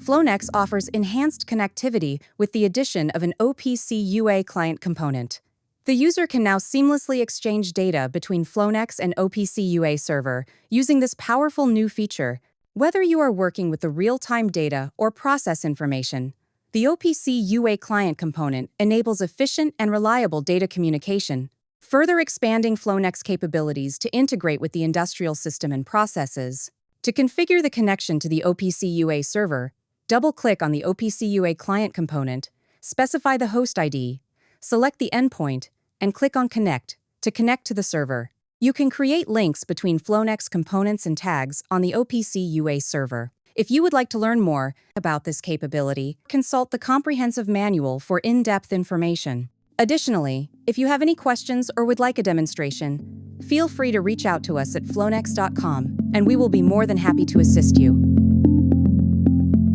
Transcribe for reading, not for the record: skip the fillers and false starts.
Flownex offers enhanced connectivity with the addition of an OPC UA client component. The user can now seamlessly exchange data between Flownex and OPC UA server using this powerful new feature, whether you are working with the real-time data or process information. The OPC UA client component enables efficient and reliable data communication, further expanding Flownex capabilities to integrate with the industrial system and processes. To configure the connection to the OPC UA server, double-click on the OPC UA client component, specify the host ID, select the endpoint, and click on Connect to connect to the server. You can create links between Flownex components and tags on the OPC UA server. If you would like to learn more about this capability, consult the comprehensive manual for in-depth information. Additionally, if you have any questions or would like a demonstration, feel free to reach out to us at flownex.com, and we will be more than happy to assist you.